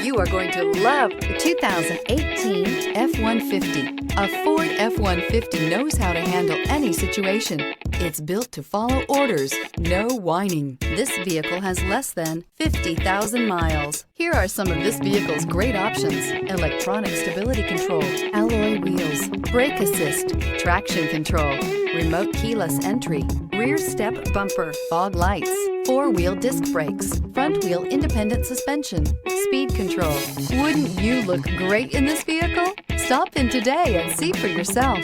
You are going to love the 2018 F-150. A Ford F-150 knows how to handle any situation. It's built to follow orders, no whining. This vehicle has less than 50,000 miles. Here are some of this vehicle's great options: electronic stability control, alloy wheels, brake assist, traction control, remote keyless entry, rear step bumper, fog lights, four-wheel disc brakes, front-wheel independent suspension, speed control. Wouldn't you look great in this vehicle? Stop in today and see for yourself.